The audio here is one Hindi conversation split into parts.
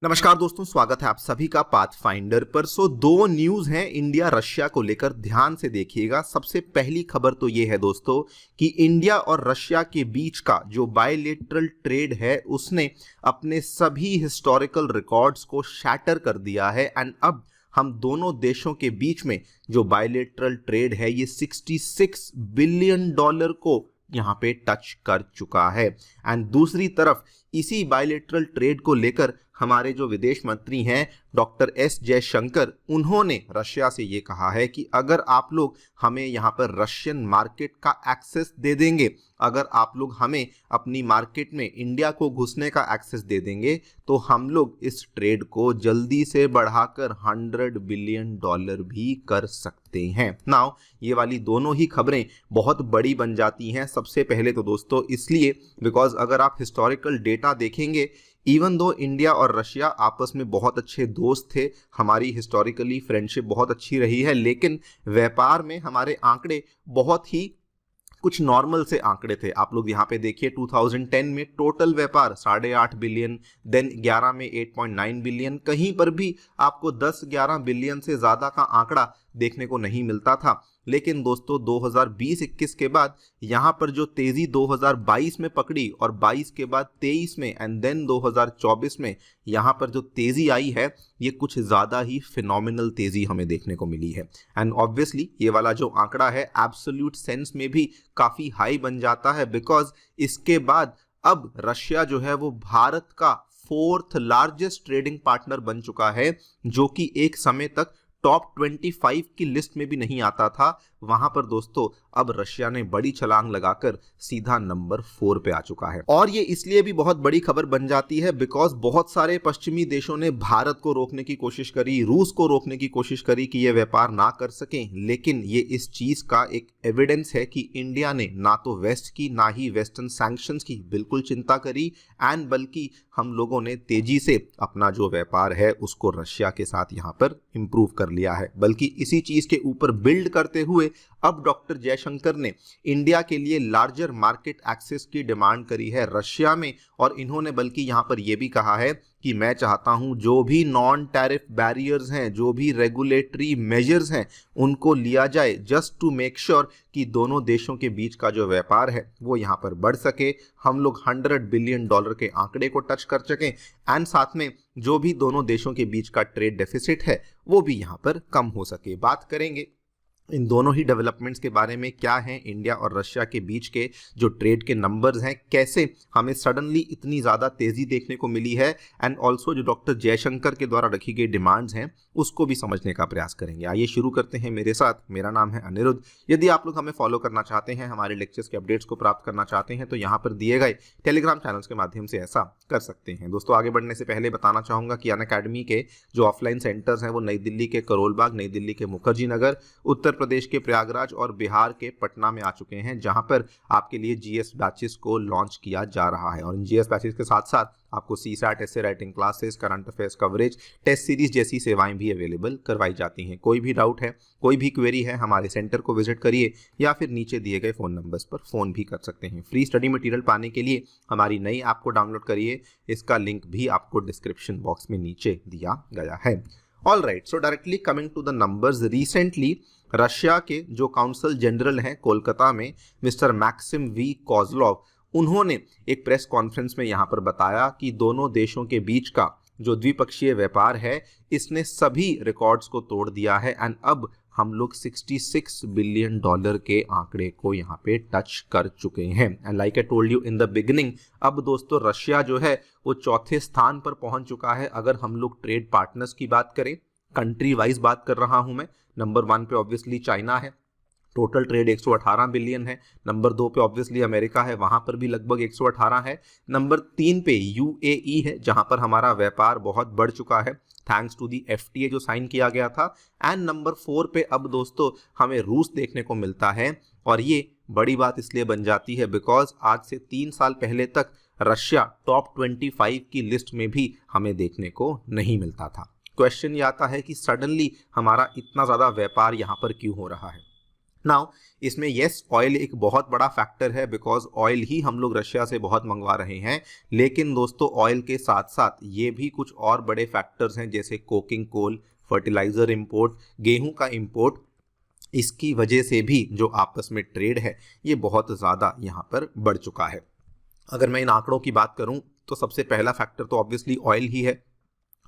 नमस्कार दोस्तों, स्वागत है आप सभी का पाथफाइंडर पर। दो न्यूज हैं इंडिया रशिया को लेकर, ध्यान से देखिएगा। सबसे पहली खबर तो ये है दोस्तों कि इंडिया और रशिया के बीच का जो बायलेटरल ट्रेड है उसने अपने सभी हिस्टोरिकल रिकॉर्ड्स को शैटर कर दिया है एंड अब हम दोनों देशों के बीच में जो बायलेटरल ट्रेड है ये $66 बिलियन को यहाँ पे टच कर चुका है। एंड दूसरी तरफ इसी बायलेटरल ट्रेड को लेकर हमारे जो विदेश मंत्री हैं डॉक्टर एस जयशंकर, उन्होंने रशिया से ये कहा है कि अगर आप लोग हमें यहाँ पर रशियन मार्केट का एक्सेस दे देंगे, अगर आप लोग हमें अपनी मार्केट में इंडिया को घुसने का एक्सेस दे देंगे तो हम लोग इस ट्रेड को जल्दी से बढ़ाकर $100 बिलियन भी कर सकते हैं। नाउ ये वाली दोनों ही खबरें बहुत बड़ी बन जाती हैं। सबसे पहले तो दोस्तों इसलिए बिकॉज अगर आप हिस्टोरिकल डेटा देखेंगे, इवन दो इंडिया और रशिया आपस में बहुत अच्छे दोस्त थे, हमारी हिस्टोरिकली फ्रेंडशिप बहुत अच्छी रही है, लेकिन व्यापार में हमारे आंकड़े बहुत ही कुछ नॉर्मल से आंकड़े थे। आप लोग यहाँ पे देखिए 2010 में टोटल व्यापार 8.5 बिलियन, देन 11 में 8.9 बिलियन, कहीं पर भी आपको 10-11 बिलियन से ज़्यादा का आंकड़ा देखने को नहीं मिलता था। लेकिन दोस्तों 2020-21 के बाद यहाँ पर जो तेज़ी 2022 में पकड़ी और 22 के बाद 23 में एंड देन 2024 में यहाँ पर जो तेज़ी आई है ये कुछ ज़्यादा ही फिनोमिनल तेज़ी हमें देखने को मिली है। एंड ऑब्वियसली ये वाला जो आंकड़ा है एब्सोल्यूट सेंस में भी काफ़ी हाई बन जाता है, बिकॉज इसके बाद अब रशिया जो है वो भारत का 4th लार्जेस्ट ट्रेडिंग पार्टनर बन चुका है, जो कि एक समय तक टॉप 25 की लिस्ट में भी नहीं आता था। वहां पर दोस्तों अब रशिया ने बड़ी छलांग लगाकर सीधा नंबर 4 पे आ चुका है। और ये इसलिए भी बहुत बड़ी खबर बन जाती है बिकॉज बहुत सारे पश्चिमी देशों ने भारत को रोकने की कोशिश करी, रूस को रोकने की कोशिश करी कि ये व्यापार ना कर सकें, लेकिन ये इस चीज का एक एविडेंस है कि इंडिया ने ना तो वेस्ट की ना ही वेस्टर्न सैंक्शंस की बिल्कुल चिंता करी एंड बल्कि हम लोगों ने तेजी से अपना जो व्यापार है उसको रशिया के साथ यहाँ पर इंप्रूव कर लिया है। बल्कि इसी चीज के ऊपर बिल्ड करते हुए अब डॉक्टर जयशंकर ने इंडिया के लिए लार्जर मार्केट एक्सेस की डिमांड करी है रशिया में, और इन्होंने बल्कि यहां पर यह भी कहा है कि मैं चाहता हूं जो भी नॉन टैरिफ बैरियर्स हैं, जो भी रेगुलेटरी मेजर्स हैं, उनको लिया जाए जस्ट टू मेक श्योर कि दोनों देशों के बीच का जो व्यापार है वो यहां पर बढ़ सके, हम लोग $100 बिलियन के आंकड़े को टच कर सकें एंड साथ में जो भी दोनों देशों के बीच का ट्रेड डेफिसिट है वो भी यहां पर कम हो सके। बात करेंगे इन दोनों ही डेवलपमेंट्स के बारे में, क्या हैं इंडिया और रशिया के बीच के जो ट्रेड के नंबर्स हैं, कैसे हमें सडनली इतनी ज़्यादा तेज़ी देखने को मिली है, एंड ऑल्सो जो डॉक्टर जयशंकर के द्वारा रखी गई डिमांड्स हैं उसको भी समझने का प्रयास करेंगे। आइए शुरू करते हैं मेरे साथ। मेरा नाम है अनिरुद्ध। यदि आप लोग हमें फॉलो करना चाहते हैं, हमारे लेक्चर्स के अपडेट्स को प्राप्त करना चाहते हैं तो यहाँ पर दिए गए टेलीग्राम चैनल्स के माध्यम से ऐसा कर सकते हैं। दोस्तों आगे बढ़ने से पहले बताना चाहूँगा कि अनअकैडमी के जो ऑफलाइन सेंटर्स हैं वो नई दिल्ली के करोल बाग, नई दिल्ली के मुखर्जी नगर, उत्तर प्रदेश के प्रयागराज और बिहार के पटना में आ चुके हैं, जहां पर आपके लिए जीएस बैचेस को लॉन्च किया जा रहा है। और इन जीएस बैचेस के साथ साथ आपको सीसैट ऐसे writing classes, current affairs coverage, test series जैसी सेवाएं भी अवेलेबल करवाई जाती हैं। कोई भी डाउट है, कोई भी क्वेरी है, हमारे सेंटर को विजिट करिए या फिर नीचे दिए गए फ़ोन नंबर्स पर फ़ोन भी कर सकते हैं। फ्री स्टडी मटेरियल पाने के लिए हमारी नई ऐप को डाउनलोड करिए, इसका लिंक भी आपको डिस्क्रिप्शन बॉक्स में नीचे दिया गया है। All right, so directly coming to the numbers, recently Russia के जो काउंसल जनरल हैं कोलकाता में, मिस्टर मैक्सिम वी कॉजलॉव, उन्होंने एक प्रेस कॉन्फ्रेंस में यहाँ पर बताया कि दोनों देशों के बीच का जो द्विपक्षीय व्यापार है इसने सभी रिकॉर्ड्स को तोड़ दिया है एंड अब हम लोग $66 बिलियन के आंकड़े को यहाँ पे टच कर चुके हैं। And like I told you in the beginning, अब दोस्तों रशिया जो है वो चौथे स्थान पर पहुंच चुका है। अगर हम लोग ट्रेड पार्टनर्स की बात करें, कंट्री वाइज बात कर रहा हूं मैं, नंबर 1 पे ऑब्वियसली चाइना है, टोटल ट्रेड 118 बिलियन है। नंबर 2 पे ऑब्वियसली अमेरिका है, वहां पर भी लगभग 118 है। नंबर 3 पे यूएई है, जहां पर हमारा व्यापार बहुत बढ़ चुका है थैंक्स टू दी एफटीए जो साइन किया गया था। एंड नंबर 4 पे अब दोस्तों हमें रूस देखने को मिलता है, और ये बड़ी बात इसलिए बन जाती है बिकॉज आज से 3 साल पहले तक रशिया टॉप 25 की लिस्ट में भी हमें देखने को नहीं मिलता था। क्वेश्चन ये आता है कि सडनली हमारा इतना ज़्यादा व्यापार यहाँ पर क्यों हो रहा है। नाउ इसमें यस ऑयल एक बहुत बड़ा फैक्टर है, बिकॉज ऑयल ही हम लोग रशिया से बहुत मंगवा रहे हैं। लेकिन दोस्तों ऑयल के साथ साथ ये भी कुछ और बड़े फैक्टर्स हैं, जैसे कोकिंग कोल, फर्टिलाइजर इंपोर्ट, गेहूं का इंपोर्ट। इसकी वजह से भी जो आपस में ट्रेड है ये बहुत ज़्यादा यहाँ पर बढ़ चुका है। अगर मैं इन आंकड़ों की बात करूं तो सबसे पहला फैक्टर तो ऑब्वियसली ऑयल ही है।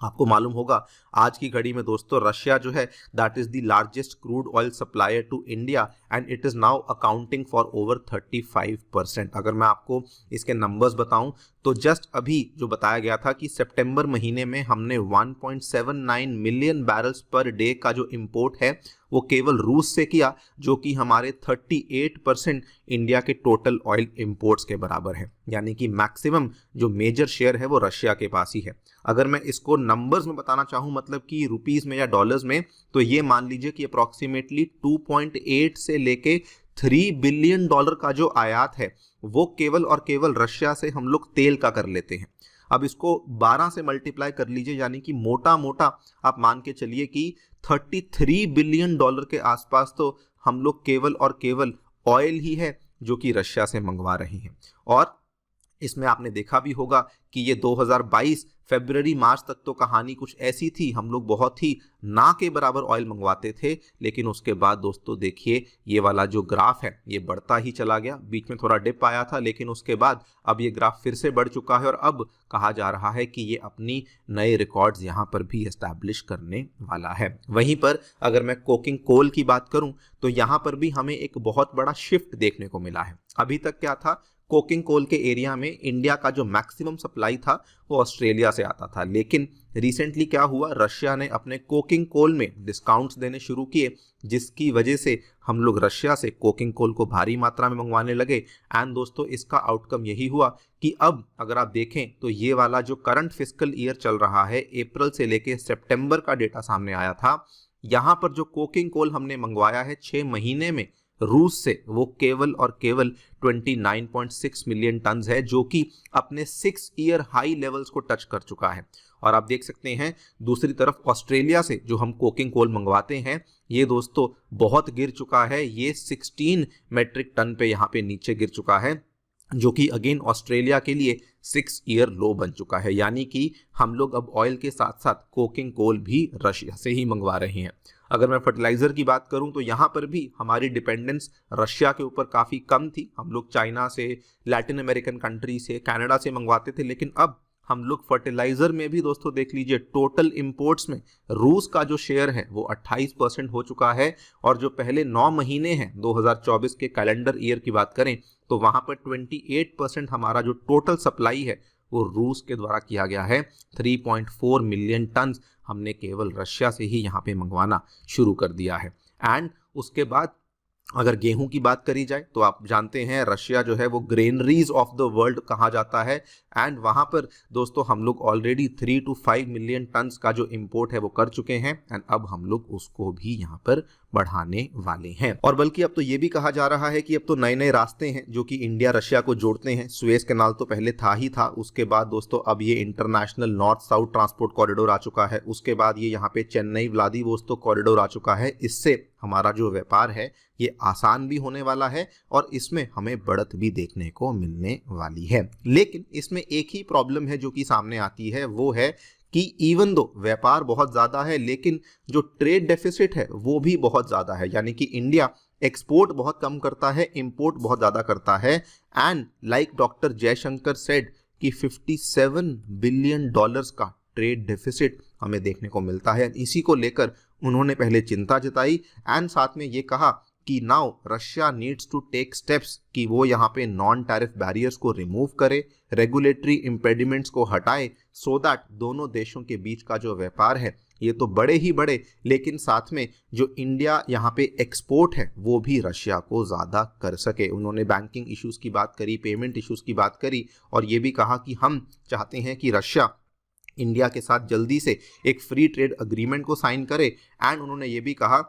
आपको मालूम होगा आज की घड़ी में दोस्तों रशिया जो है that is the largest crude oil supplier to India and it is now accounting for over 35%। अगर मैं आपको इसके नंबर्स बताऊं तो जस्ट अभी जो बताया गया था कि सितंबर महीने में हमने 1.79 मिलियन बैरल्स पर डे का जो इंपोर्ट है वो केवल रूस से किया, जो कि हमारे 38% इंडिया के टोटल ऑयल इंपोर्ट्स के बराबर है। यानी कि मैक्सिमम जो मेजर शेयर है वो रशिया के पास ही है। अगर मैं इसको नंबर्स में बताना चाहूँ, मतलब कि रुपीस में या डॉलर्स में, तो ये मान लीजिए कि अप्रॉक्सीमेटली 2.8 से लेके 3 बिलियन डॉलर का जो आयात है वो केवल और केवल रशिया से हम लोग तेल का कर लेते हैं। अब इसको 12 से मल्टीप्लाई कर लीजिए, यानी कि मोटा मोटा आप मान के चलिए कि 33 बिलियन डॉलर के आसपास तो हम लोग केवल और केवल ऑयल ही है जो कि रशिया से मंगवा रहे हैं। और इसमें आपने देखा भी होगा कि ये 2022 फरवरी मार्च तक तो कहानी कुछ ऐसी थी, हम लोग बहुत ही ना के बराबर ऑयल मंगवाते थे। लेकिन उसके बाद दोस्तों देखिए ये वाला जो ग्राफ है ये बढ़ता ही चला गया। बीच में थोड़ा डिप आया था, लेकिन उसके बाद अब ये ग्राफ फिर से बढ़ चुका है और अब कहा जा रहा है कि ये अपनी नए रिकॉर्ड्स यहाँ पर भी एस्टैब्लिश करने वाला है। वहीं पर अगर मैं कोकिंग कोल की बात करूं तो यहाँ पर भी हमें एक बहुत बड़ा शिफ्ट देखने को मिला है। अभी तक क्या था, कोकिंग कोल के एरिया में इंडिया का जो मैक्सिमम सप्लाई था वो ऑस्ट्रेलिया से आता था। लेकिन रिसेंटली क्या हुआ, रशिया ने अपने कोकिंग कोल में डिस्काउंट्स देने शुरू किए, जिसकी वजह से हम लोग रशिया से कोकिंग कोल को भारी मात्रा में मंगवाने लगे। एंड दोस्तों इसका आउटकम यही हुआ कि अब अगर आप देखें तो ये वाला जो करंट फिस्कल ईयर चल रहा है, अप्रैल से लेके सितंबर का डेटा सामने आया था, यहाँ पर जो कोकिंग कोल हमने मंगवाया है 6 महीने में रूस से, वो केवल और केवल 29.6 मिलियन टन है, जो कि अपने 6 ईयर हाई लेवल्स को टच कर चुका है। और आप देख सकते हैं दूसरी तरफ ऑस्ट्रेलिया से जो हम कोकिंग कोल मंगवाते हैं ये दोस्तों बहुत गिर चुका है, ये 16 मेट्रिक टन पे यहाँ पे नीचे गिर चुका है, जो कि अगेन ऑस्ट्रेलिया के लिए 6 ईयर लो बन चुका है। यानी कि हम लोग अब ऑयल के साथ साथ कोकिंग कोल भी रशिया से ही मंगवा रहे हैं। अगर मैं फर्टिलाइजर की बात करूं तो यहाँ पर भी हमारी डिपेंडेंस रशिया के ऊपर काफ़ी कम थी। हम लोग चाइना से, लैटिन अमेरिकन कंट्री से, कनाडा से मंगवाते थे, लेकिन अब हम लोग फर्टिलाइजर में भी दोस्तों देख लीजिए टोटल इंपोर्ट्स में रूस का जो शेयर है वो 28% हो चुका है। और जो पहले 9 महीने हैं 2024 के कैलेंडर ईयर की बात करें तो वहां पर 28% हमारा जो टोटल सप्लाई है वो रूस के द्वारा किया गया है। 3.4 मिलियन टन हमने केवल रशिया से ही यहाँ पे मंगवाना शुरू कर दिया है। एंड उसके बाद अगर गेहूं की बात करी जाए तो आप जानते हैं रशिया जो है वो ग्रेनरीज ऑफ द वर्ल्ड कहा जाता है। एंड वहां पर दोस्तों हम लोग ऑलरेडी 3 to 5 मिलियन टन्स का जो इंपोर्ट है वो कर चुके हैं। एंड अब हम लोग उसको भी यहाँ पर बढ़ाने वाले हैं। और बल्कि अब तो ये भी कहा जा रहा है कि अब तो नए नए रास्ते हैं जो कि इंडिया रशिया को जोड़ते हैं। सुएज कैनाल तो पहले था ही था, उसके बाद दोस्तों अब ये International North South Transport Corridor आ चुका है, उसके बाद ये यहाँ पे चेन्नई व्लादिवोस्तोक कॉरिडोर आ चुका है। इससे हमारा जो व्यापार है ये आसान भी होने वाला है और इसमें हमें बढ़त भी देखने को मिलने वाली है। लेकिन इसमें एक ही प्रॉब्लम है जो कि सामने आती है, वो है कि इवन दो व्यापार बहुत ज़्यादा है लेकिन जो ट्रेड डेफिसिट है वो भी बहुत ज़्यादा है। यानी कि इंडिया एक्सपोर्ट बहुत कम करता है, इंपोर्ट बहुत ज़्यादा करता है। And like doctor Jaishankar said कि 57 बिलियन डॉलर्स का ट्रेड डेफिसिट हमें देखने को मिलता है। इसी को लेकर उन्होंने पहले चिंता जताई एंड साथ में ये कहा कि now Russia needs to take steps कि वो यहाँ पे नॉन टैरिफ बैरियर्स को रिमूव करे, रेगुलेटरी इम्पेडिमेंट्स को हटाए, सो दैट दोनों देशों के बीच का जो व्यापार है ये तो बड़े ही बड़े, लेकिन साथ में जो इंडिया यहाँ पे एक्सपोर्ट है वो भी रशिया को ज़्यादा कर सके। उन्होंने बैंकिंग इश्यूज़ की बात करी, पेमेंट इश्यूज़ की बात करी और ये भी कहा कि हम चाहते हैं कि रशिया इंडिया के साथ जल्दी से एक फ्री ट्रेड अग्रीमेंट को साइन करे। एंड उन्होंने ये भी कहा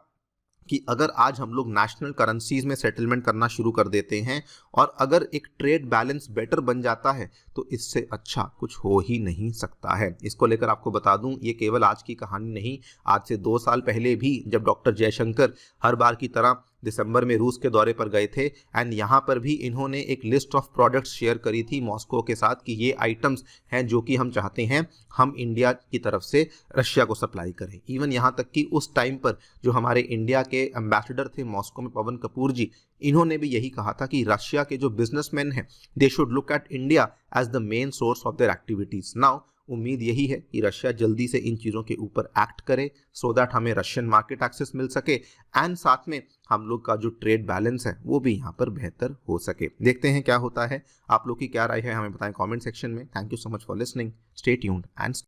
कि अगर आज हम लोग नेशनल करेंसीज में सेटलमेंट करना शुरू कर देते हैं और अगर एक ट्रेड बैलेंस बेटर बन जाता है तो इससे अच्छा कुछ हो ही नहीं सकता है। इसको लेकर आपको बता दूं ये केवल आज की कहानी नहीं, आज से 2 साल पहले भी जब डॉक्टर जयशंकर हर बार की तरह दिसंबर में रूस के दौरे पर गए थे एंड यहाँ पर भी इन्होंने एक लिस्ट ऑफ प्रोडक्ट्स शेयर करी थी मॉस्को के साथ कि ये आइटम्स हैं जो कि हम चाहते हैं हम इंडिया की तरफ से रशिया को सप्लाई करें। इवन यहाँ तक कि उस टाइम पर जो हमारे इंडिया के एम्बेसडर थे मॉस्को में, पवन कपूर जी, इन्होंने भी यही कहा था कि रशिया के जो बिजनेसमैन हैं they should look at India as the main source of their activities. Now उम्मीद यही है कि रशिया जल्दी से इन चीज़ों के ऊपर एक्ट करे सो दैट हमें रशियन मार्केट एक्सेस मिल सके एंड साथ में हम लोग का जो ट्रेड बैलेंस है वो भी यहाँ पर बेहतर हो सके। देखते हैं क्या होता है। आप लोग की क्या राय है हमें बताएं कमेंट सेक्शन में। Thank you so much for listening. Stay tuned and